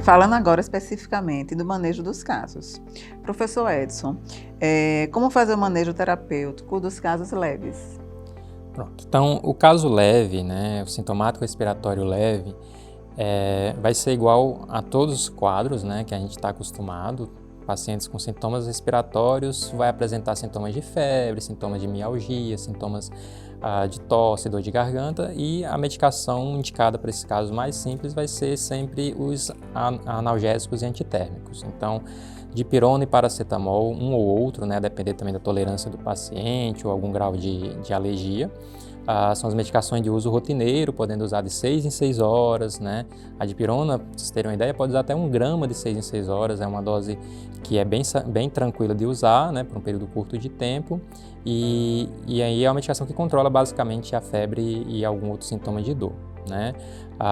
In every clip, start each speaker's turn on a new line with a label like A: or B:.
A: Falando agora especificamente do manejo dos casos. Professor Edson, como fazer o manejo terapêutico dos casos leves?
B: Pronto. Então, o caso leve, né, o sintomático respiratório leve, vai ser igual a todos os quadros, né, que a gente está acostumado. Pacientes com sintomas respiratórios vai apresentar sintomas de febre, sintomas de mialgia, sintomas de tosse, dor de garganta, e a medicação indicada para esses casos mais simples vai ser sempre os analgésicos e antitérmicos. Então, dipirona e paracetamol, um ou outro, né, a depender também da tolerância do paciente ou algum grau de alergia. São as medicações de uso rotineiro, podendo usar de 6 em 6 horas, né? A dipirona, para vocês terem uma ideia, pode usar até 1 grama de 6 em 6 horas, é uma dose que é bem tranquila de usar, né, por um período curto de tempo, e aí é uma medicação que controla basicamente a febre e algum outro sintoma de dor, né?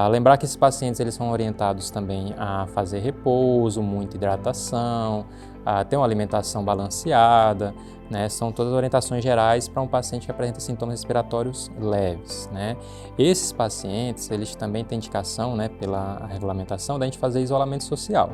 B: Lembrar que esses pacientes eles são orientados também a fazer repouso, muita hidratação, a ter uma alimentação balanceada, né? São todas orientações gerais para um paciente que apresenta sintomas respiratórios leves, né? Esses pacientes, eles também têm indicação, né, pela regulamentação, da gente fazer isolamento social.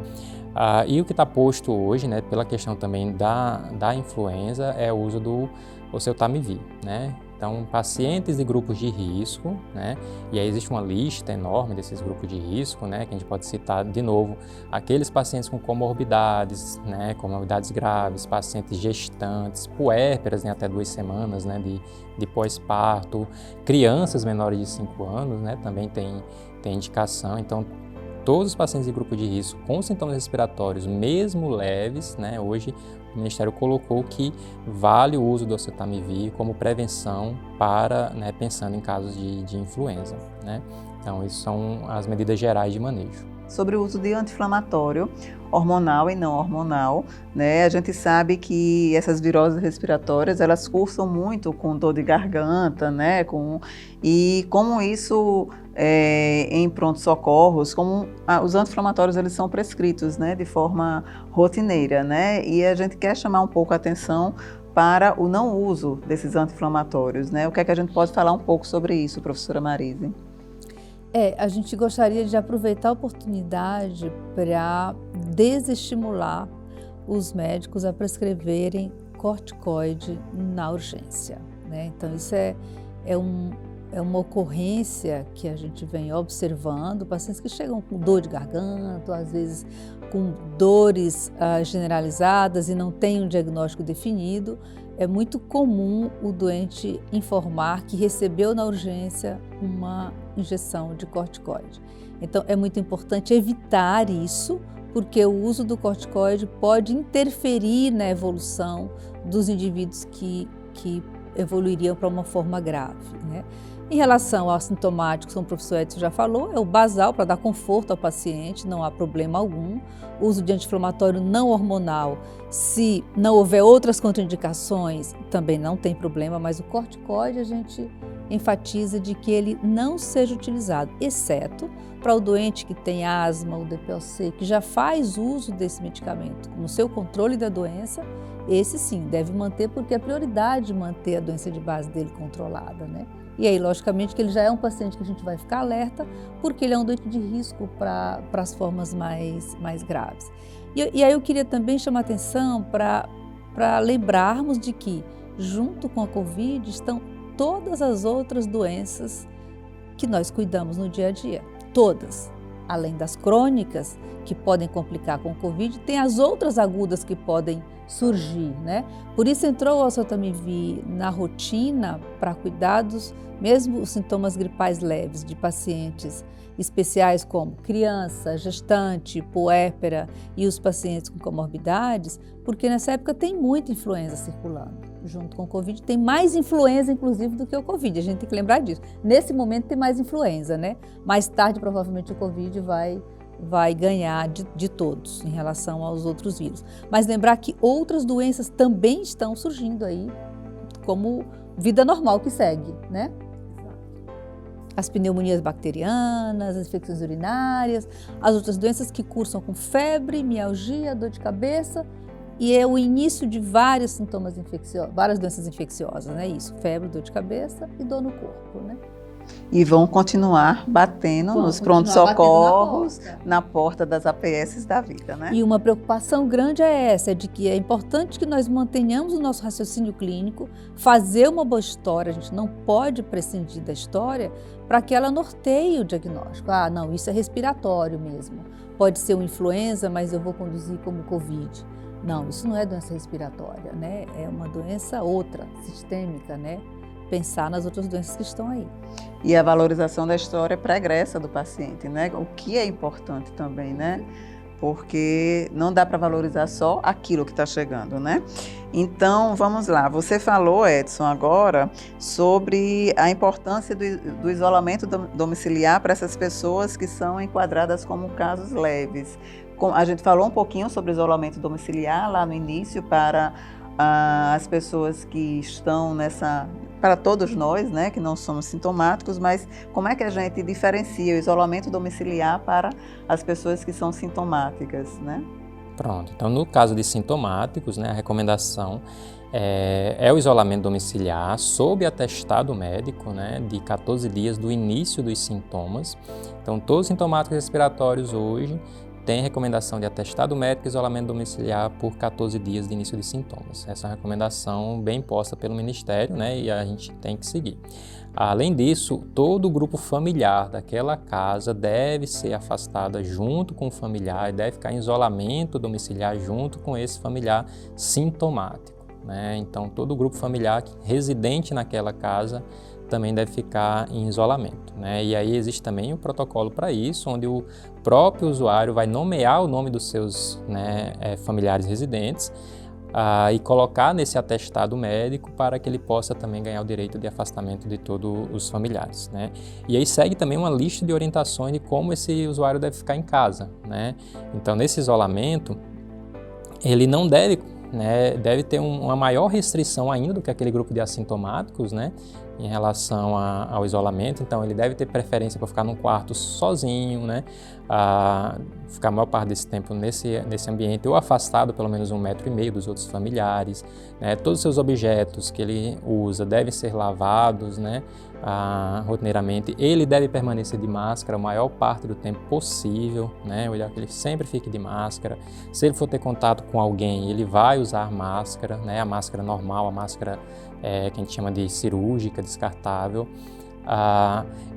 B: E o que está posto hoje, né, pela questão também da influenza, é o uso do oseltamivir, né? Então, pacientes de grupos de risco, né? E aí existe uma lista enorme desses grupos de risco, né? Que a gente pode citar de novo, aqueles pacientes com comorbidades, né? Comorbidades graves, pacientes gestantes, puérperas em até 2 semanas, né? De pós-parto, crianças menores de 5 anos, né? Também tem indicação. Então, todos os pacientes de grupo de risco com sintomas respiratórios, mesmo leves, né? Hoje o Ministério colocou que vale o uso do oseltamivir como prevenção para, né, pensando em casos de influenza, né? Então, isso são as medidas gerais de manejo.
A: Sobre o uso de anti-inflamatório, hormonal e não hormonal, né? A gente sabe que essas viroses respiratórias, elas cursam muito com dor de garganta, né? E como isso, em pronto-socorros, como os anti-inflamatórios, eles são prescritos, né? De forma rotineira, né? E a gente quer chamar um pouco a atenção para o não uso desses anti-inflamatórios, né? O que é que a gente pode falar um pouco sobre isso, professora Marise?
C: A gente gostaria de aproveitar a oportunidade para desestimular os médicos a prescreverem corticoide na urgência, né? Então, isso é uma ocorrência que a gente vem observando, pacientes que chegam com dor de garganta, às vezes com dores generalizadas e não têm um diagnóstico definido. É muito comum o doente informar que recebeu na urgência uma injeção de corticoide. Então, é muito importante evitar isso, porque o uso do corticoide pode interferir na evolução dos indivíduos que evoluiriam para uma forma grave, né? Em relação aos sintomáticos, como o professor Edson já falou, é o basal para dar conforto ao paciente, não há problema algum. O uso de anti-inflamatório não hormonal, se não houver outras contraindicações, também não tem problema, mas o corticoide a gente enfatiza de que ele não seja utilizado, exceto para o doente que tem asma ou DPOC, que já faz uso desse medicamento no seu controle da doença. Esse sim, deve manter, porque é a prioridade de manter a doença de base dele controlada, né? E aí, logicamente, que ele já é um paciente que a gente vai ficar alerta, porque ele é um doente de risco para as formas mais graves. E aí eu queria também chamar a atenção para lembrarmos de que, junto com a Covid, estão todas as outras doenças que nós cuidamos no dia a dia. Todas. Além das crônicas, que podem complicar com o Covid, tem as outras agudas que podem surgir, né? Por isso entrou o oseltamivir na rotina para cuidados, mesmo os sintomas gripais leves de pacientes especiais como criança, gestante, puérpera e os pacientes com comorbidades, porque nessa época tem muita influenza circulando. Junto com o Covid, tem mais influenza, inclusive, do que o Covid. A gente tem que lembrar disso. Nesse momento tem mais influenza, né? Mais tarde, provavelmente, o Covid vai ganhar de todos em relação aos outros vírus. Mas lembrar que outras doenças também estão surgindo aí, como vida normal que segue, né? As pneumonias bacterianas, as infecções urinárias, as outras doenças que cursam com febre, mialgia, dor de cabeça e é o início de vários sintomas infecciosos, várias doenças infecciosas, né? Isso, febre, dor de cabeça e dor no corpo, né?
A: E vão continuar batendo nos prontos-socorros, na porta das APS da vida, né?
C: E uma preocupação grande é essa, de que é importante que nós mantenhamos o nosso raciocínio clínico, fazer uma boa história, a gente não pode prescindir da história para que ela norteie o diagnóstico. Ah, não, isso é respiratório mesmo. Pode ser uma influenza, mas eu vou conduzir como Covid. Não, isso não é doença respiratória, né? É uma doença outra, sistêmica, né? Pensar nas outras doenças que estão aí.
A: E a valorização da história pregressa do paciente, né? O que é importante também, né? Porque não dá para valorizar só aquilo que está chegando, né? Então, vamos lá. Você falou, Edson, agora sobre a importância do isolamento domiciliar para essas pessoas que são enquadradas como casos leves. A gente falou um pouquinho sobre isolamento domiciliar lá no início para as pessoas que estão para todos nós, né, que não somos sintomáticos, mas como é que a gente diferencia o isolamento domiciliar para as pessoas que são sintomáticas, né?
B: Pronto, então no caso de sintomáticos, né, a recomendação é o isolamento domiciliar sob atestado médico, né, de 14 dias do início dos sintomas. Então todos os sintomáticos respiratórios hoje tem recomendação de atestado médico e isolamento domiciliar por 14 dias de início de sintomas. Essa é uma recomendação bem imposta pelo Ministério, né, e a gente tem que seguir. Além disso, todo o grupo familiar daquela casa deve ser afastada junto com o familiar e deve ficar em isolamento domiciliar junto com esse familiar sintomático, né? Então, todo o grupo familiar residente naquela casa também deve ficar em isolamento, né? E aí existe também um protocolo para isso, onde o próprio usuário vai nomear o nome dos seus, né, familiares residentes e colocar nesse atestado médico para que ele possa também ganhar o direito de afastamento de todos os familiares, né? E aí segue também uma lista de orientações de como esse usuário deve ficar em casa, né? Então, nesse isolamento, ele não deve, né, deve ter uma maior restrição ainda do que aquele grupo de assintomáticos, né, em relação ao isolamento. Então ele deve ter preferência para ficar num quarto sozinho, né, ficar a maior parte desse tempo nesse ambiente ou afastado pelo menos 1,5 metro dos outros familiares, né. Todos os seus objetos que ele usa devem ser lavados, né, rotineiramente. Ele deve permanecer de máscara a maior parte do tempo possível, né, o ideal é que ele sempre fique de máscara. Se ele for ter contato com alguém, ele vai usar máscara, né, a máscara normal, a máscara que a gente chama de cirúrgica, descartável.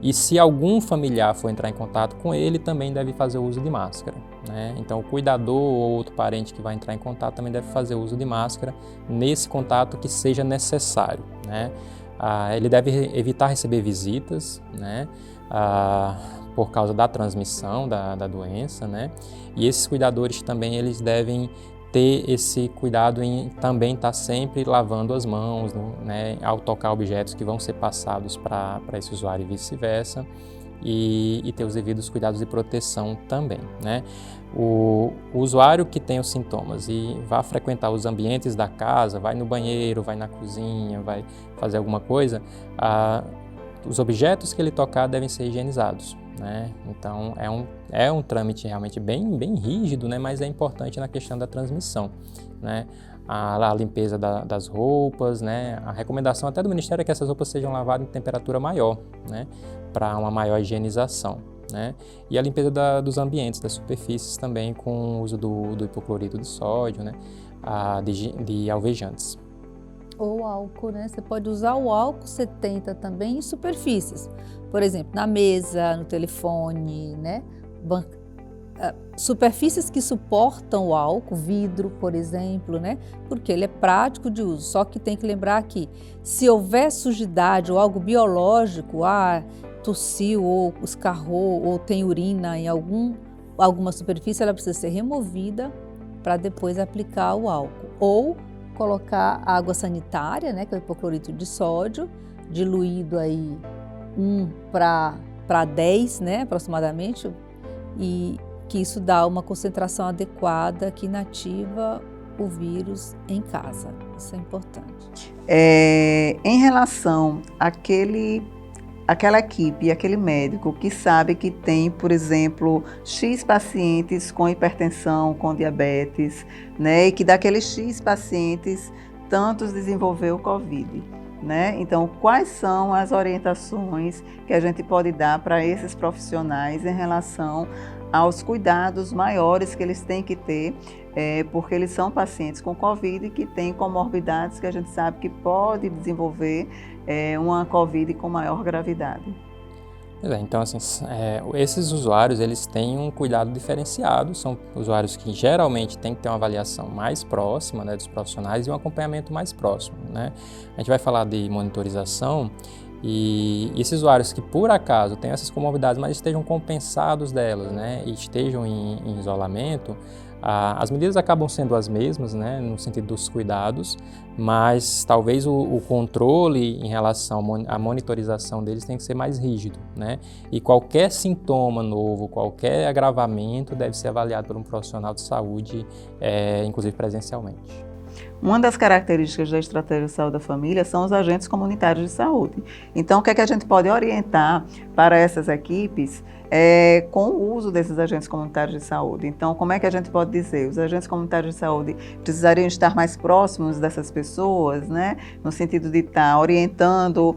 B: E se algum familiar for entrar em contato com ele, também deve fazer uso de máscara, né? Então o cuidador ou outro parente que vai entrar em contato também deve fazer uso de máscara nesse contato que seja necessário, né? Ele deve evitar receber visitas, né, por causa da transmissão da doença, né? E esses cuidadores também eles devem ter esse cuidado em também estar sempre lavando as mãos, né, ao tocar objetos que vão ser passados para esse usuário e vice-versa, e ter os devidos cuidados de proteção também, né? O usuário que tem os sintomas e vai frequentar os ambientes da casa, vai no banheiro, vai na cozinha, vai fazer alguma coisa, os objetos que ele tocar devem ser higienizados, né? Então é um trâmite realmente bem rígido, né? Mas é importante na questão da transmissão, né? A limpeza das roupas, né? A recomendação até do Ministério é que essas roupas sejam lavadas em temperatura maior, né? Para uma maior higienização, né? E a limpeza dos ambientes, das superfícies também com o uso do hipoclorito de sódio, né? De alvejantes.
C: Ou álcool, né? Você pode usar o álcool 70 também em superfícies. Por exemplo, na mesa, no telefone, né? Superfícies que suportam o álcool, vidro, por exemplo, né? Porque ele é prático de uso. Só que tem que lembrar que se houver sujidade ou algo biológico, tossiu ou escarrou ou tem urina em alguma superfície, ela precisa ser removida para depois aplicar o álcool. Ou colocar água sanitária, né, que é o hipoclorito de sódio, diluído aí 1 para 10, né, aproximadamente, e que isso dá uma concentração adequada que inativa o vírus em casa. Isso é importante.
A: Em relação àquele aquela equipe, aquele médico que sabe que tem, por exemplo, X pacientes com hipertensão, com diabetes, né? E que daqueles X pacientes, tantos desenvolveu Covid, né? Então, quais são as orientações que a gente pode dar para esses profissionais em relação aos cuidados maiores que eles têm que ter, porque eles são pacientes com Covid que têm comorbidades que a gente sabe que pode desenvolver uma Covid com maior gravidade.
B: Então, assim, esses usuários, eles têm um cuidado diferenciado, são usuários que geralmente têm que ter uma avaliação mais próxima, né, dos profissionais e um acompanhamento mais próximo, né? A gente vai falar de monitorização e esses usuários que, por acaso, têm essas comorbidades, mas estejam compensados delas, né, e estejam em isolamento, as medidas acabam sendo as mesmas, né, no sentido dos cuidados, mas talvez o controle em relação à monitorização deles tem que ser mais rígido, né? E qualquer sintoma novo, qualquer agravamento deve ser avaliado por um profissional de saúde, inclusive presencialmente.
A: Uma das características da estratégia de saúde da família são os agentes comunitários de saúde. Então, o que é que a gente pode orientar para essas equipes com o uso desses agentes comunitários de saúde? Então, como é que a gente pode dizer? Os agentes comunitários de saúde precisariam estar mais próximos dessas pessoas, né? No sentido de estar orientando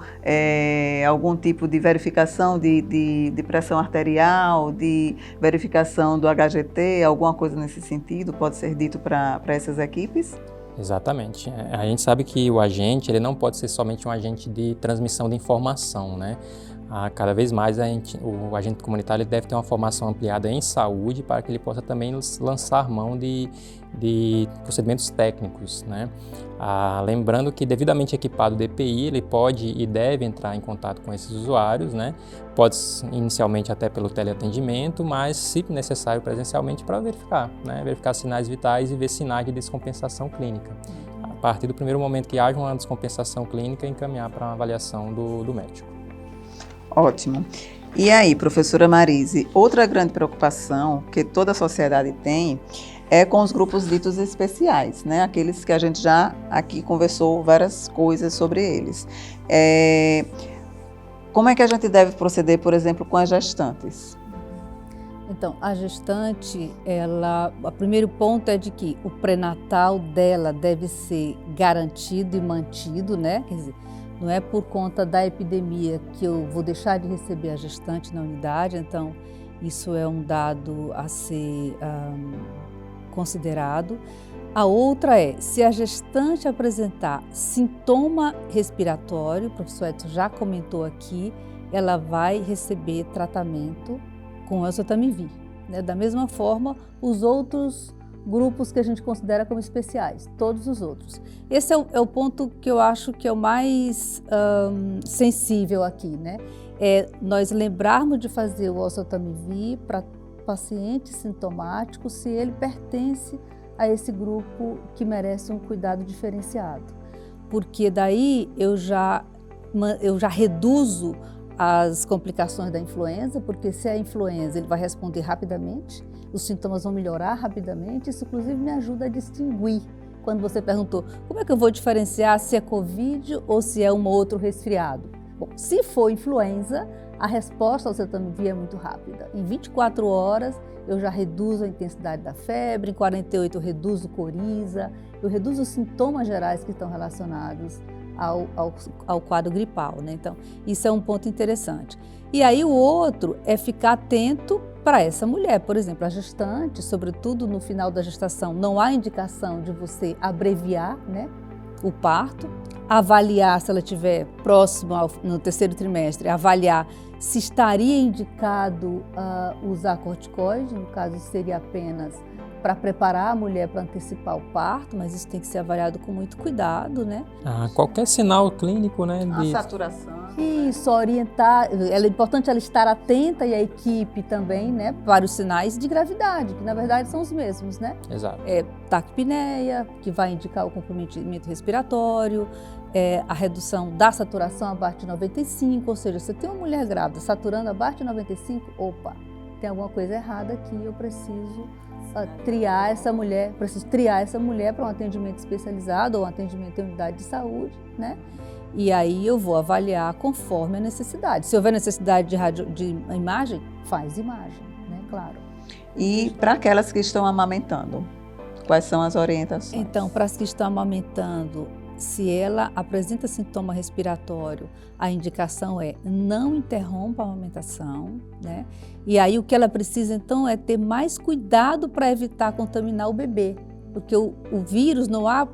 A: algum tipo de verificação de pressão arterial, de verificação do HGT, alguma coisa nesse sentido pode ser dito para essas equipes?
B: Exatamente. A gente sabe que o agente, ele não pode ser somente um agente de transmissão de informação, né? Cada vez mais o agente comunitário deve ter uma formação ampliada em saúde para que ele possa também lançar mão de procedimentos técnicos, né? Lembrando que devidamente equipado de EPI, ele pode e deve entrar em contato com esses usuários, né? Pode inicialmente até pelo teleatendimento, mas se necessário presencialmente para verificar, né? Verificar sinais vitais e ver sinais de descompensação clínica. A partir do primeiro momento que haja uma descompensação clínica, encaminhar para uma avaliação do médico.
A: Ótimo. E aí, professora Marise, outra grande preocupação que toda a sociedade tem é com os grupos ditos especiais, né? Aqueles que a gente já aqui conversou várias coisas sobre eles. Como é que a gente deve proceder, por exemplo, com as gestantes?
C: Então, a gestante, o primeiro ponto é de que o pré-natal dela deve ser garantido e mantido, né? Quer dizer, não é por conta da epidemia que eu vou deixar de receber a gestante na unidade, então isso é um dado a ser considerado. A outra se a gestante apresentar sintoma respiratório, o professor Edson já comentou aqui, ela vai receber tratamento com oseltamivir, né? Da mesma forma, os outros grupos que a gente considera como especiais, todos os outros. Esse é o ponto que eu acho que é o mais sensível aqui, né? Nós lembrarmos de fazer o oseltamivir para paciente sintomático se ele pertence a esse grupo que merece um cuidado diferenciado. Porque daí eu já reduzo as complicações da influenza, porque se é a influenza ele vai responder rapidamente, os sintomas vão melhorar rapidamente, isso inclusive me ajuda a distinguir. Quando você perguntou, como é que eu vou diferenciar se é Covid ou se é um outro resfriado? Bom, se for influenza, a resposta ao oseltamivir é muito rápida. Em 24 horas eu já reduzo a intensidade da febre, em 48 eu reduzo coriza, eu reduzo os sintomas gerais que estão relacionados ao quadro gripal, né? Então, isso é um ponto interessante. E aí o outro é ficar atento para essa mulher, por exemplo, a gestante, sobretudo no final da gestação, não há indicação de você abreviar, né, o parto, avaliar se ela estiver próximo no terceiro trimestre, avaliar se estaria indicado usar corticoide, no caso seria apenas para preparar a mulher para antecipar o parto, mas isso tem que ser avaliado com muito cuidado, né?
B: Qualquer sinal clínico, né?
A: A saturação.
C: Isso, orientar, é importante ela estar atenta e a equipe também, né, para os sinais de gravidade, que na verdade são os mesmos, né?
B: Exato.
C: Taquipneia, que vai indicar o comprometimento respiratório, a redução da saturação abaixo de 95, ou seja, se tem uma mulher grávida saturando abaixo de 95, opa, tem alguma coisa errada aqui, eu preciso triar essa mulher, preciso triar essa mulher para um atendimento especializado ou um atendimento em unidade de saúde, né? E aí eu vou avaliar conforme a necessidade. Se houver necessidade de imagem, faz imagem, né? Claro.
A: E para aquelas que estão amamentando, quais são as orientações?
C: Então, para as que estão amamentando, se ela apresenta sintoma respiratório, a indicação é não interrompa a amamentação, né? E aí o que ela precisa então é ter mais cuidado para evitar contaminar o bebê, porque o vírus não há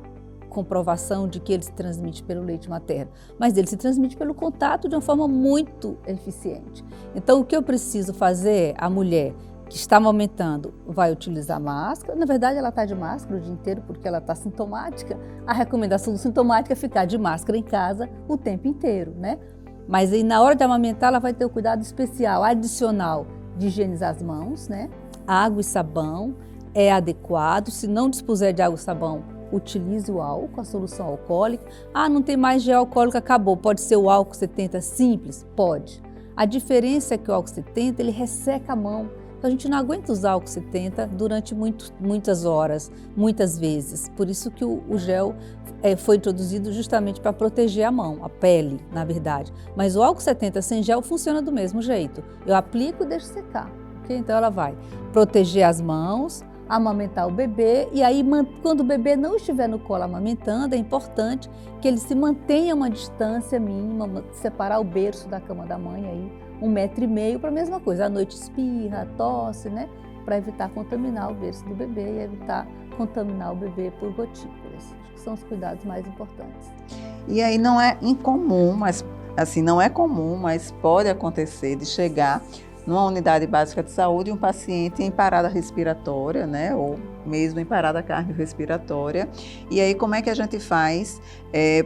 C: comprovação de que ele se transmite pelo leite materno, mas ele se transmite pelo contato de uma forma muito eficiente. Então o que eu preciso fazer, a mulher que está amamentando vai utilizar máscara. Na verdade, ela está de máscara o dia inteiro porque ela está sintomática. A recomendação do sintomático é ficar de máscara em casa o tempo inteiro, né? Mas aí, na hora de amamentar, ela vai ter o cuidado especial, adicional, de higienizar as mãos, né? Água e sabão é adequado. Se não dispuser de água e sabão, utilize o álcool, a solução alcoólica. Ah, não tem mais gel alcoólico, acabou. Pode ser o álcool 70 simples? Pode. A diferença é que o álcool 70, ele resseca a mão. Então, a gente não aguenta usar álcool 70 durante muitas horas, muitas vezes. Por isso que o gel foi introduzido justamente para proteger a mão, a pele, na verdade. Mas o álcool 70 sem gel funciona do mesmo jeito. Eu aplico e deixo secar. Okay? Então, ela vai proteger as mãos, amamentar o bebê, e aí quando o bebê não estiver no colo amamentando, é importante que ele se mantenha uma distância mínima, separar o berço da cama da mãe aí 1,5 metro para a mesma coisa, à noite espirra, tosse, né? Para evitar contaminar o berço do bebê e evitar contaminar o bebê por gotículas. Acho que são os cuidados mais importantes.
A: E aí não é incomum, mas assim, não é comum, mas pode acontecer de chegar numa unidade básica de saúde um paciente em parada respiratória, né, ou mesmo em parada cardiorrespiratória. E aí como é que a gente faz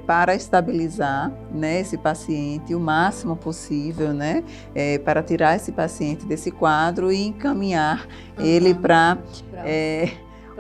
A: para estabilizar, né, esse paciente o máximo possível, né, para tirar esse paciente desse quadro e encaminhar ele para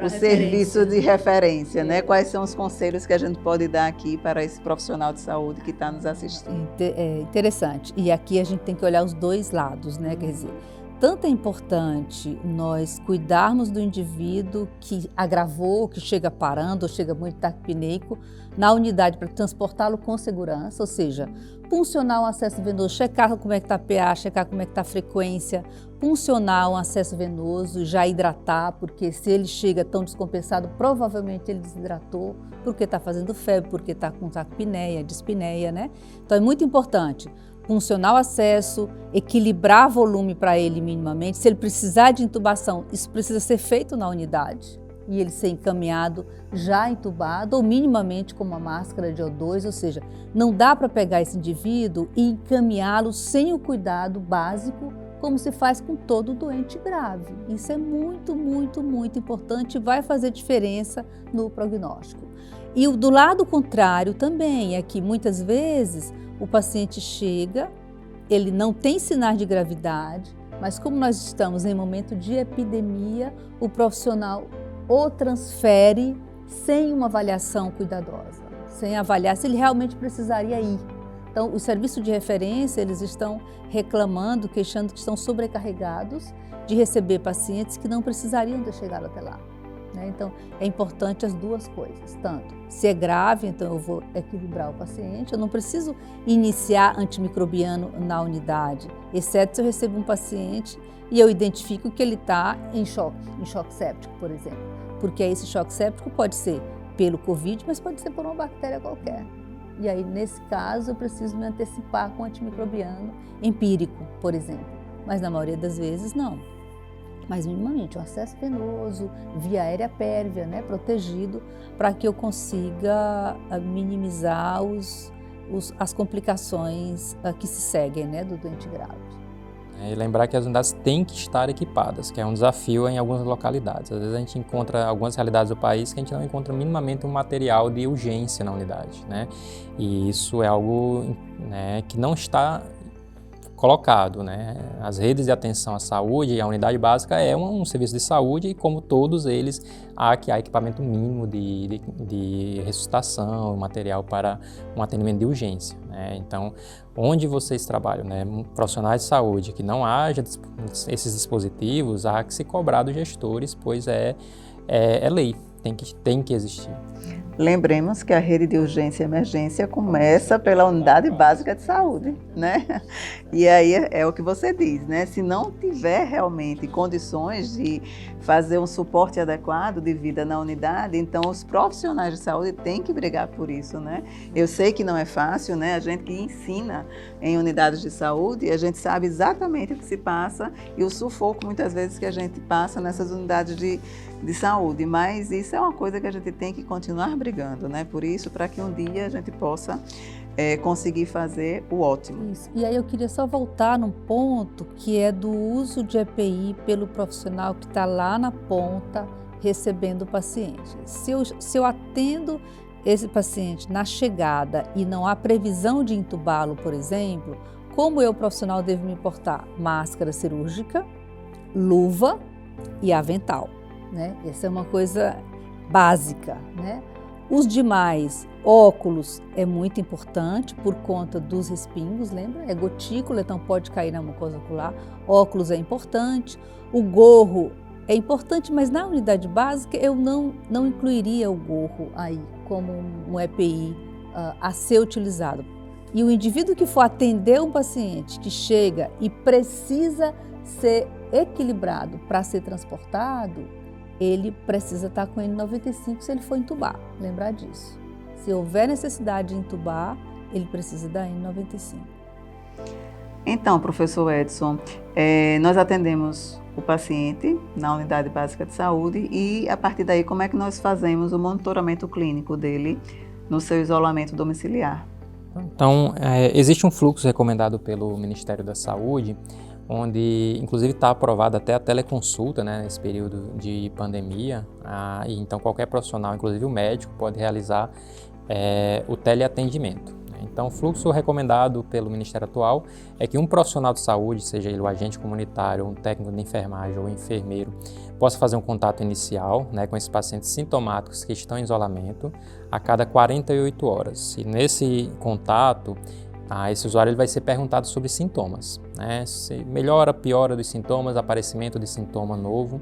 A: o serviço de referência, né? Quais são os conselhos que a gente pode dar aqui para esse profissional de saúde que está nos assistindo?
C: É interessante. E aqui a gente tem que olhar os dois lados, né? Quer dizer, tanto é importante nós cuidarmos do indivíduo que agravou, que chega parando ou chega muito taquipneico na unidade para transportá-lo com segurança, ou seja, puncionar um acesso venoso, checar como é que está a pH, checar como é que está a frequência, puncionar um acesso venoso, já hidratar, porque se ele chega tão descompensado, provavelmente ele desidratou, porque está fazendo febre, porque está com taquipneia, dispneia, né? Então é muito importante puncionar o acesso, equilibrar volume para ele minimamente. Se ele precisar de intubação, isso precisa ser feito na unidade e ele ser encaminhado já entubado ou minimamente com uma máscara de O2, ou seja, não dá para pegar esse indivíduo e encaminhá-lo sem o cuidado básico, como se faz com todo doente grave. Isso é muito, muito, muito importante e vai fazer diferença no prognóstico. E do lado contrário também é que muitas vezes o paciente chega, ele não tem sinais de gravidade, mas como nós estamos em momento de epidemia, o profissional o transfere sem uma avaliação cuidadosa, sem avaliar se ele realmente precisaria ir. Então, os serviços de referência, eles estão reclamando, queixando que estão sobrecarregados de receber pacientes que não precisariam ter chegado até lá. Então, é importante as duas coisas, tanto se é grave, então eu vou equilibrar o paciente, eu não preciso iniciar antimicrobiano na unidade, exceto se eu recebo um paciente e eu identifico que ele está em choque séptico, por exemplo, porque esse choque séptico pode ser pelo Covid, mas pode ser por uma bactéria qualquer. E aí, nesse caso, eu preciso me antecipar com antimicrobiano empírico, por exemplo, mas na maioria das vezes não. Mas minimamente um acesso venoso, via aérea pérvia, né, protegido, para que eu consiga minimizar as complicações que se seguem, né, do doente grave.
B: E lembrar que as unidades têm que estar equipadas, que é um desafio em algumas localidades. Às vezes a gente encontra algumas realidades do país que a gente não encontra minimamente um material de urgência na unidade, né? E isso é algo, né, que não está colocado, né? As redes de atenção à saúde e a unidade básica é um serviço de saúde e, como todos eles, há equipamento mínimo de ressuscitação, material para um atendimento de urgência, né? Então, onde vocês trabalham, né? Profissionais de saúde, que não haja esses dispositivos, há que se cobrar dos gestores, pois é lei, tem que existir.
A: Lembremos que a rede de urgência e emergência começa pela unidade básica de saúde, né? E aí é o que você diz, né? Se não tiver realmente condições de fazer um suporte adequado de vida na unidade, então os profissionais de saúde têm que brigar por isso, né? Eu sei que não é fácil, né? A gente que ensina em unidades de saúde, a gente sabe exatamente o que se passa e o sufoco muitas vezes que a gente passa nessas unidades de saúde, mas isso é uma coisa que a gente tem que continuar brigando, né? Por isso, para que um dia a gente possa conseguir fazer o ótimo.
C: Isso. E aí eu queria só voltar num ponto que é do uso de EPI pelo profissional que está lá na ponta recebendo o paciente. Se eu atendo esse paciente na chegada e não há previsão de intubá-lo, por exemplo, como eu, profissional, devo me portar? Máscara cirúrgica, luva e avental, né? Essa é uma coisa básica, né? Os demais, óculos é muito importante por conta dos respingos, lembra? É gotícula, então pode cair na mucosa ocular. Óculos é importante. O gorro é importante, mas na unidade básica eu não incluiria o gorro aí como um EPI a ser utilizado. E o indivíduo que for atender um paciente que chega e precisa ser equilibrado para ser transportado, ele precisa estar com N95 se ele for entubar, lembrar disso. Se houver necessidade de entubar, ele precisa da N95.
A: Então, professor Edson, nós atendemos o paciente na unidade básica de saúde e, a partir daí, como é que nós fazemos o monitoramento clínico dele no seu isolamento domiciliar?
B: Então, existe um fluxo recomendado pelo Ministério da Saúde, onde inclusive está aprovada até a teleconsulta, né, nesse período de pandemia, e então qualquer profissional, inclusive o médico, pode realizar o teleatendimento. Então, o fluxo recomendado pelo Ministério atual é que um profissional de saúde, seja ele o agente comunitário, um técnico de enfermagem ou enfermeiro, possa fazer um contato inicial, né, com esses pacientes sintomáticos que estão em isolamento a cada 48 horas. E nesse contato, esse usuário ele vai ser perguntado sobre sintomas, né? Se melhora, piora dos sintomas, aparecimento de sintoma novo.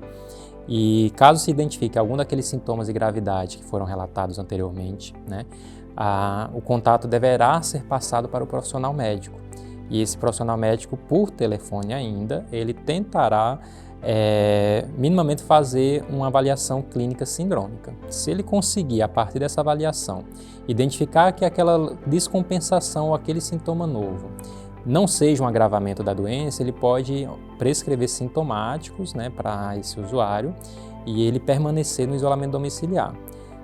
B: E caso se identifique algum daqueles sintomas de gravidade que foram relatados anteriormente, né, o contato deverá ser passado para o profissional médico. E esse profissional médico, por telefone ainda, ele tentará minimamente fazer uma avaliação clínica sindrômica. Se ele conseguir, a partir dessa avaliação, identificar que aquela descompensação ou aquele sintoma novo não seja um agravamento da doença, ele pode prescrever sintomáticos, né, para esse usuário e ele permanecer no isolamento domiciliar.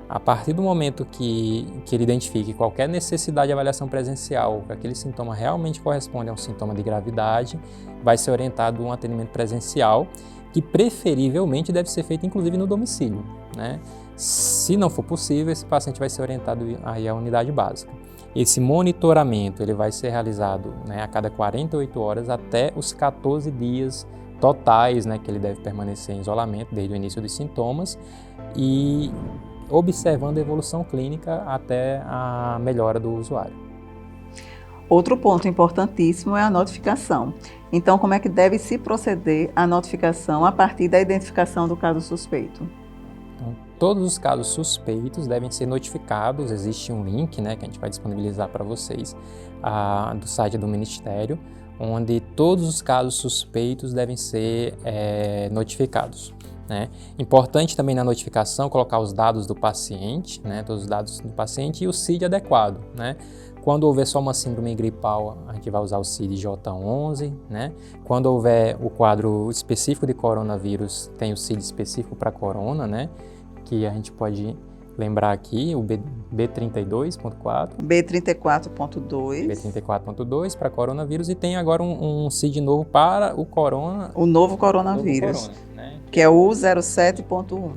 B: A partir do momento que ele identifique qualquer necessidade de avaliação presencial, que aquele sintoma realmente corresponde a um sintoma de gravidade, vai ser orientado um atendimento presencial, que preferivelmente deve ser feito inclusive no domicílio, né? Se não for possível, esse paciente vai ser orientado aí à unidade básica. Esse monitoramento ele vai ser realizado, né, a cada 48 horas até os 14 dias totais, né, que ele deve permanecer em isolamento desde o início dos sintomas e observando a evolução clínica até a melhora do usuário.
A: Outro ponto importantíssimo é a notificação. Então, como é que deve se proceder à notificação a partir da identificação do caso suspeito?
B: Então, todos os casos suspeitos devem ser notificados. Existe um link, né, que a gente vai disponibilizar para vocês do site do Ministério, onde todos os casos suspeitos devem ser notificados. Né? Importante também na notificação colocar os dados do paciente, né? Todos os dados do paciente e o CID adequado. Né? Quando houver só uma síndrome gripal, a gente vai usar o CID J11. Né? Quando houver o quadro específico de coronavírus, tem o CID específico para corona, né? Que a gente pode lembrar aqui, o B32.4.
A: B34.2.
B: B34.2 para coronavírus e tem agora um CID novo para o corona.
A: O novo coronavírus.
B: Né?
A: Que é o 07.1.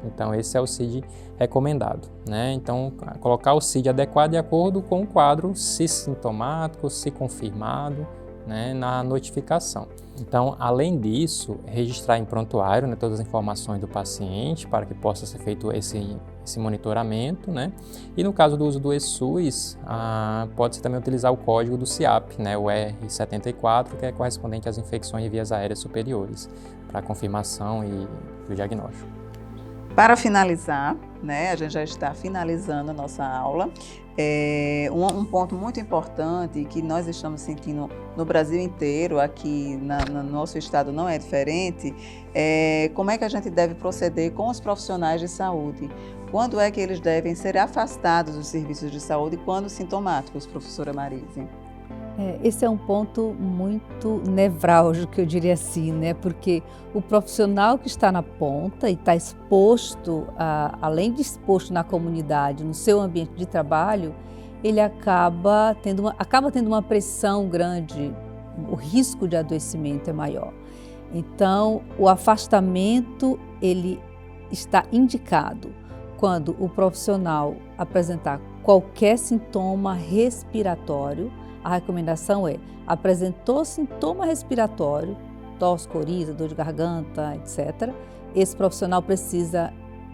B: Então, esse é o CID recomendado, né? Então, colocar o CID adequado de acordo com o quadro, se sintomático, se confirmado, né, na notificação. Então, além disso, registrar em prontuário, né, todas as informações do paciente para que possa ser feito esse monitoramento, né? E no caso do uso do eSUS, pode-se também utilizar o código do CIAP, né, o R74, que é correspondente às infecções de vias aéreas superiores, para confirmação e o diagnóstico.
A: Para finalizar, né, a gente já está finalizando a nossa aula. Um ponto muito importante que nós estamos sentindo no Brasil inteiro, aqui no nosso estado não é diferente, como é que a gente deve proceder com os profissionais de saúde. Quando é que eles devem ser afastados dos serviços de saúde quando sintomáticos, professora Marise?
C: Esse é um ponto muito nevrálgico, eu diria assim, né? Porque o profissional que está na ponta e está exposto, além de exposto na comunidade, no seu ambiente de trabalho, ele acaba tendo uma pressão grande, o risco de adoecimento é maior. Então, o afastamento, ele está indicado quando o profissional apresentar qualquer sintoma respiratório. A recomendação apresentou sintoma respiratório, tosse, coriza, dor de garganta, etc. Esse profissional precisa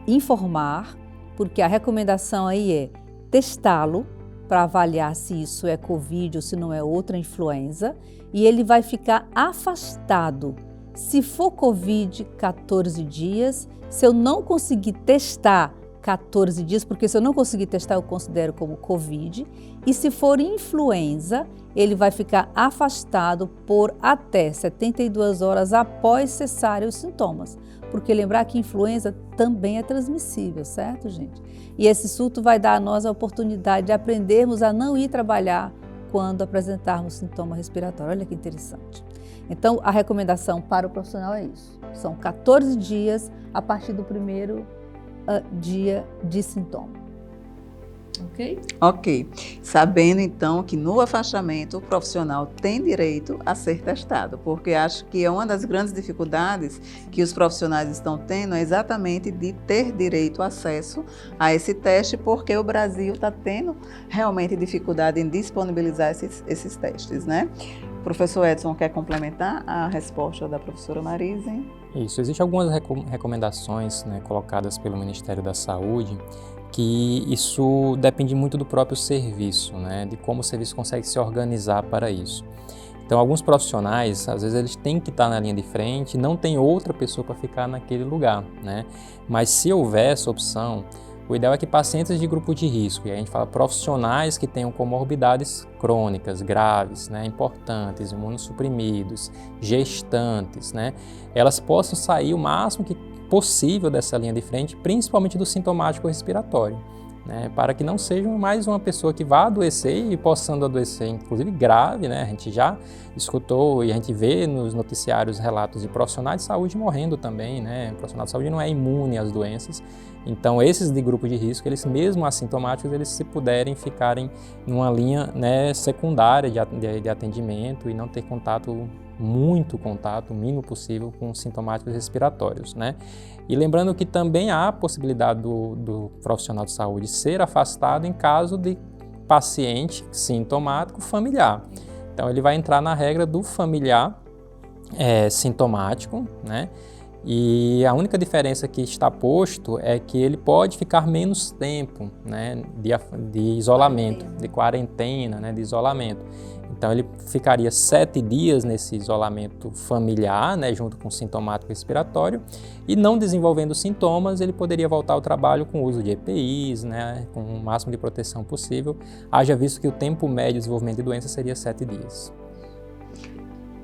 C: informar, porque a recomendação aí é testá-lo para avaliar se isso é Covid ou se não é outra influenza, e ele vai ficar afastado. Se for Covid, 14 dias. Se eu não conseguir testar, 14 dias, porque se eu não conseguir testar, eu considero como Covid. E se for influenza, ele vai ficar afastado por até 72 horas após cessarem os sintomas. Porque lembrar que influenza também é transmissível, certo, gente? E esse surto vai dar a nós a oportunidade de aprendermos a não ir trabalhar quando apresentarmos sintoma respiratório. Olha que interessante. Então, a recomendação para o profissional é isso. São 14 dias a partir do primeiro dia de sintoma. Ok?
A: Ok. Sabendo então que no afastamento o profissional tem direito a ser testado, porque acho que é uma das grandes dificuldades que os profissionais estão tendo é exatamente de ter direito a acesso a esse teste, porque o Brasil está tendo realmente dificuldade em disponibilizar esses testes, né? O professor Edson quer complementar a resposta da professora Marise?
B: Isso, existem algumas recomendações, né, colocadas pelo Ministério da Saúde, que isso depende muito do próprio serviço, né, de como o serviço consegue se organizar para isso. Então, alguns profissionais, às vezes, eles têm que estar na linha de frente, não tem outra pessoa para ficar naquele lugar, né? Mas se houver essa opção, o ideal é que pacientes de grupo de risco, e a gente fala profissionais que tenham comorbidades crônicas, graves, né, importantes, imunossuprimidos, gestantes, né, elas possam sair o máximo que possível dessa linha de frente, principalmente do sintomático respiratório, né, para que não seja mais uma pessoa que vá adoecer e possando adoecer, inclusive grave, né, a gente já escutou e a gente vê nos noticiários relatos de profissionais de saúde morrendo também, né, o profissional de saúde não é imune às doenças. Então, esses de grupo de risco, eles mesmo assintomáticos, eles se puderem ficarem numa linha, né, secundária de atendimento e não ter muito contato, o mínimo possível, com sintomáticos respiratórios, né? E lembrando que também há a possibilidade do profissional de saúde ser afastado em caso de paciente sintomático familiar. Então, ele vai entrar na regra do familiar sintomático, né? E a única diferença que está posto é que ele pode ficar menos tempo, né, de isolamento, de quarentena, né, de isolamento. Então ele ficaria 7 dias nesse isolamento familiar, né, junto com o sintomático respiratório, e não desenvolvendo sintomas, ele poderia voltar ao trabalho com o uso de EPIs, né, com o máximo de proteção possível, haja visto que o tempo médio de desenvolvimento de doença seria 7 dias.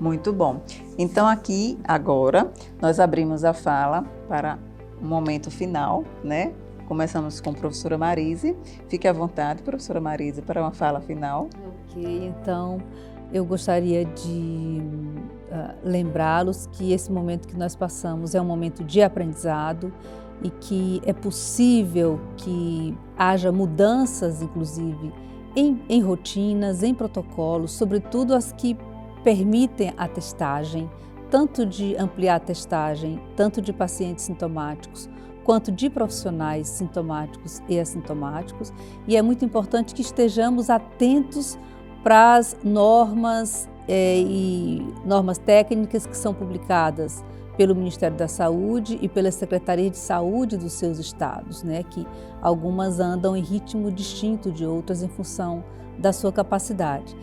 A: Muito bom. Então aqui, agora, nós abrimos a fala para o momento final, né? Começamos com a professora Marise. Fique à vontade, professora Marise, para uma fala final.
C: Ok, então eu gostaria de lembrá-los que esse momento que nós passamos é um momento de aprendizado e que é possível que haja mudanças, inclusive, em rotinas, em protocolos, sobretudo as que permitem a testagem, tanto de ampliar a testagem, tanto de pacientes sintomáticos, quanto de profissionais sintomáticos e assintomáticos. E é muito importante que estejamos atentos para as normas e normas técnicas que são publicadas pelo Ministério da Saúde e pela Secretaria de Saúde dos seus estados, né, que algumas andam em ritmo distinto de outras em função da sua capacidade.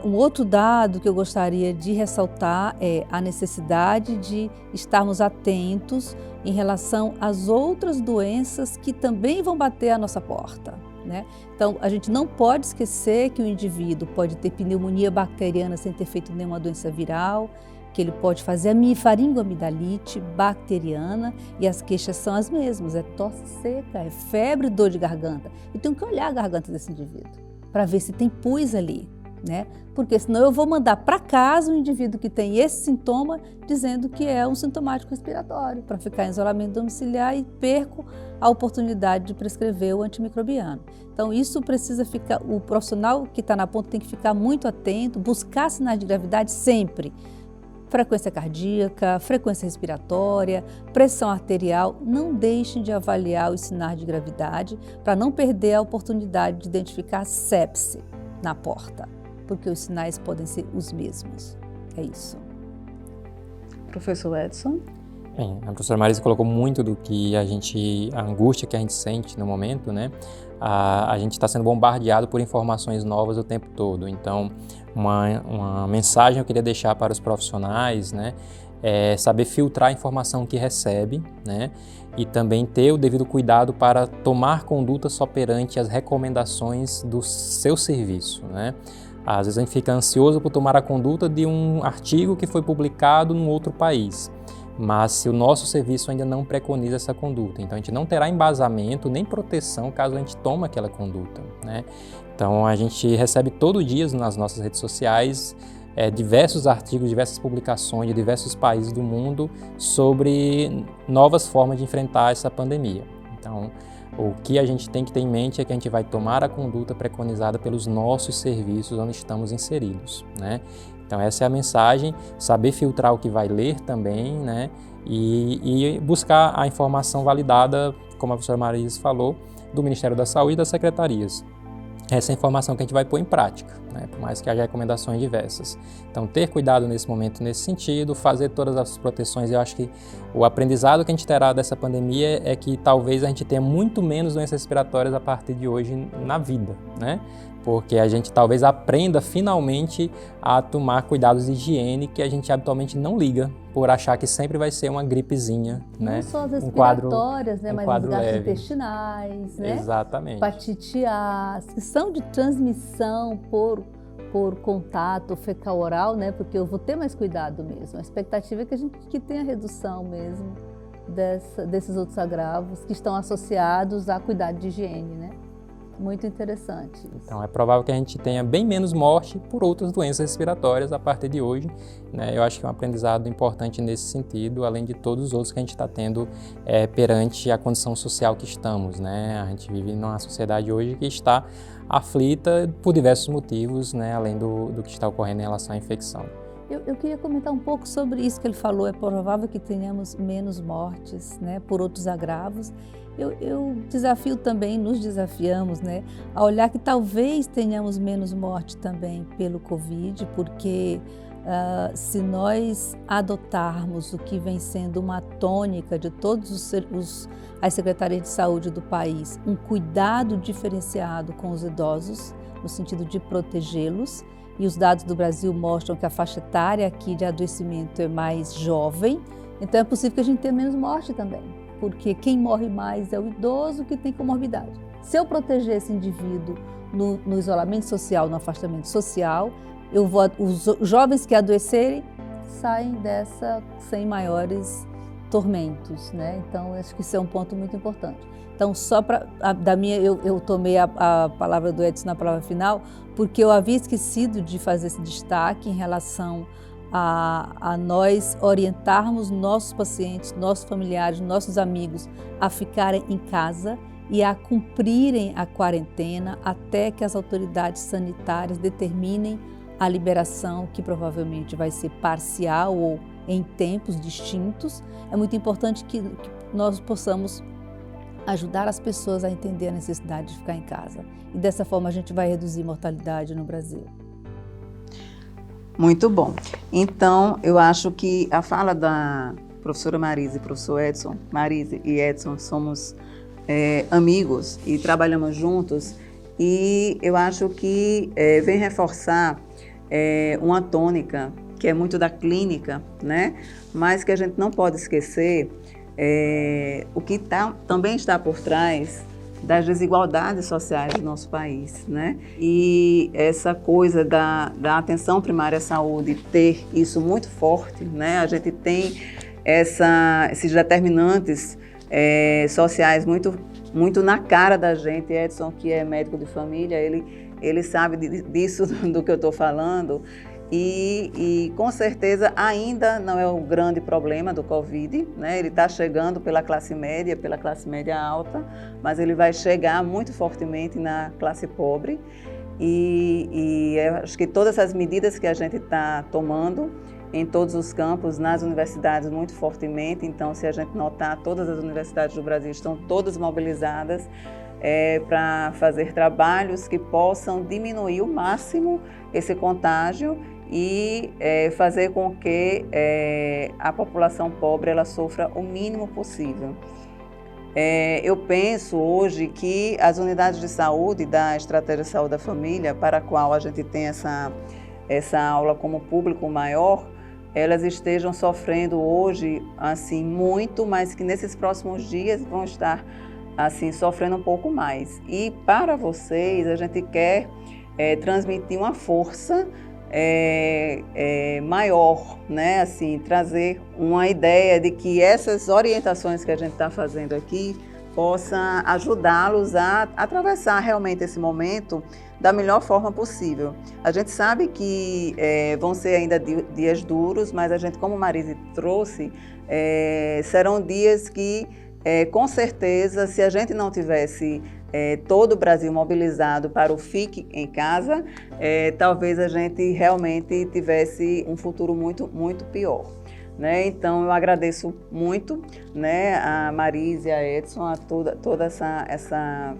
C: Um outro dado que eu gostaria de ressaltar é a necessidade de estarmos atentos em relação às outras doenças que também vão bater à nossa porta, né? Então, a gente não pode esquecer que o indivíduo pode ter pneumonia bacteriana sem ter feito nenhuma doença viral, que ele pode fazer a faringoamidalite bacteriana e as queixas são as mesmas, é tosse seca, é febre, dor de garganta. Eu tenho que olhar a garganta desse indivíduo para ver se tem pus ali, né? Porque senão eu vou mandar para casa um indivíduo que tem esse sintoma dizendo que é um sintomático respiratório para ficar em isolamento domiciliar e perco a oportunidade de prescrever o antimicrobiano. Então isso precisa ficar, o profissional que está na ponta tem que ficar muito atento, buscar sinais de gravidade sempre. Frequência cardíaca, frequência respiratória, pressão arterial, não deixem de avaliar os sinais de gravidade para não perder a oportunidade de identificar sepse na porta, porque os sinais podem ser os mesmos. É isso.
A: Professor Edson?
B: Bem, a professora Marisa colocou muito do que a angústia que a gente sente no momento, né? A gente está sendo bombardeado por informações novas o tempo todo. Então, uma mensagem eu queria deixar para os profissionais, né? É saber filtrar a informação que recebe, né? E também ter o devido cuidado para tomar conduta só perante as recomendações do seu serviço, né? Às vezes a gente fica ansioso por tomar a conduta de um artigo que foi publicado num outro país, mas se o nosso serviço ainda não preconiza essa conduta, então a gente não terá embasamento nem proteção caso a gente tome aquela conduta, né? Então a gente recebe todo dia nas nossas redes sociais diversos artigos, diversas publicações de diversos países do mundo sobre novas formas de enfrentar essa pandemia. Então, o que a gente tem que ter em mente é que a gente vai tomar a conduta preconizada pelos nossos serviços onde estamos inseridos, né? Então essa é a mensagem, saber filtrar o que vai ler também, né? E buscar a informação validada, como a professora Marisa falou, do Ministério da Saúde e das secretarias. Essa é a informação que a gente vai pôr em prática, né? Por mais que haja recomendações diversas. Então, ter cuidado nesse momento, nesse sentido, fazer todas as proteções. Eu acho que o aprendizado que a gente terá dessa pandemia é que talvez a gente tenha muito menos doenças respiratórias a partir de hoje na vida, né? Porque a gente talvez aprenda finalmente a tomar cuidados de higiene que a gente habitualmente não liga, por achar que sempre vai ser uma gripezinha, né?
C: Não só as respiratórias, né? Mas as gastrointestinais, né?
B: Exatamente.
C: Hepatite A, que são de transmissão por contato fecal-oral, né? Porque eu vou ter mais cuidado mesmo. A expectativa é que a gente tenha redução mesmo desses outros agravos que estão associados a cuidado de higiene, né? Muito interessante isso.
B: Então é provável que a gente tenha bem menos morte por outras doenças respiratórias a partir de hoje, né? Eu acho que é um aprendizado importante nesse sentido, além de todos os outros que a gente está tendo perante a condição social que estamos, né? A gente vive numa sociedade hoje que está aflita por diversos motivos, né? Além do que está ocorrendo em relação à infecção.
C: Eu queria comentar um pouco sobre isso que ele falou. É provável que tenhamos menos mortes, né, por outros agravos. Eu desafio também, nos desafiamos, né, a olhar que talvez tenhamos menos morte também pelo Covid, porque se nós adotarmos o que vem sendo uma tônica de todas as secretarias de saúde do país, um cuidado diferenciado com os idosos, no sentido de protegê-los, e os dados do Brasil mostram que a faixa etária aqui de adoecimento é mais jovem, então é possível que a gente tenha menos morte também, porque quem morre mais é o idoso que tem comorbidade. Se eu proteger esse indivíduo no isolamento social, no afastamento social, os jovens que adoecerem saem dessa sem maiores tormentos, né? Então acho que isso é um ponto muito importante. Então, só para eu tomei a palavra do Edson na palavra final, porque eu havia esquecido de fazer esse destaque em relação a nós orientarmos nossos pacientes, nossos familiares, nossos amigos a ficarem em casa e a cumprirem a quarentena até que as autoridades sanitárias determinem a liberação, que provavelmente vai ser parcial ou em tempos distintos. É muito importante que nós possamos ajudar as pessoas a entender a necessidade de ficar em casa. E dessa forma a gente vai reduzir mortalidade no Brasil.
A: Muito bom. Então, eu acho que a fala da professora Marise e professor Edson, Marise e Edson somos amigos e trabalhamos juntos, e eu acho que vem reforçar uma tônica que é muito da clínica, né? Mas que a gente não pode esquecer o que também está por trás das desigualdades sociais do nosso país, né? E essa coisa da atenção primária à saúde, ter isso muito forte, né? A gente tem esses determinantes sociais muito na cara da gente. Edson, que é médico de família, ele sabe disso do que eu estou falando. E com certeza ainda não é o grande problema do Covid, né? Ele está chegando pela classe média alta, mas ele vai chegar muito fortemente na classe pobre. E acho que todas as medidas que a gente está tomando em todos os campos, nas universidades muito fortemente, então se a gente notar, todas as universidades do Brasil estão todas mobilizadas para fazer trabalhos que possam diminuir o máximo esse contágio e fazer com que a população pobre ela sofra o mínimo possível. Eu penso hoje que as unidades de saúde da Estratégia de Saúde da Família, para a qual a gente tem essa aula como público maior, elas estejam sofrendo hoje assim muito, mas que nesses próximos dias vão estar assim sofrendo um pouco mais. E para vocês a gente quer transmitir uma força maior, né? Assim, trazer uma ideia de que essas orientações que a gente está fazendo aqui possa ajudá-los a atravessar realmente esse momento da melhor forma possível. A gente sabe que vão ser ainda dias duros, mas a gente, como Marise trouxe, serão dias que, com certeza, se a gente não tivesse todo o Brasil mobilizado para o Fique em Casa, talvez a gente realmente tivesse um futuro muito, muito pior. Né? Então, eu agradeço muito, né, a Marise e a Edson, a toda essa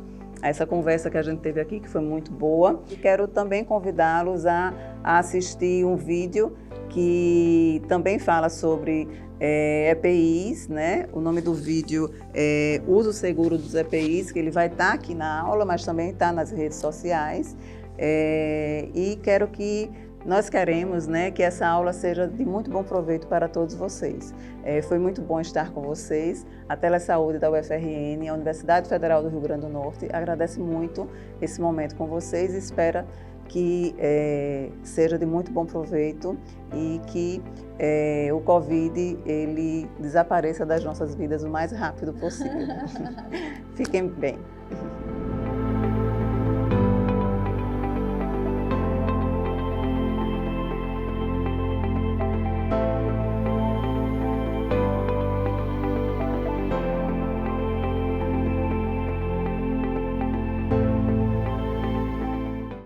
A: conversa que a gente teve aqui, que foi muito boa. E quero também convidá-los a assistir um vídeo que também fala sobre EPIs, né? O nome do vídeo é Uso Seguro dos EPIs, que ele vai estar aqui na aula, mas também está nas redes sociais. E nós queremos, né, que essa aula seja de muito bom proveito para todos vocês. Foi muito bom estar com vocês. A Telesaúde da UFRN, a Universidade Federal do Rio Grande do Norte, agradece muito esse momento com vocês e espera que seja de muito bom proveito e que o Covid ele desapareça das nossas vidas o mais rápido possível. Fiquem bem.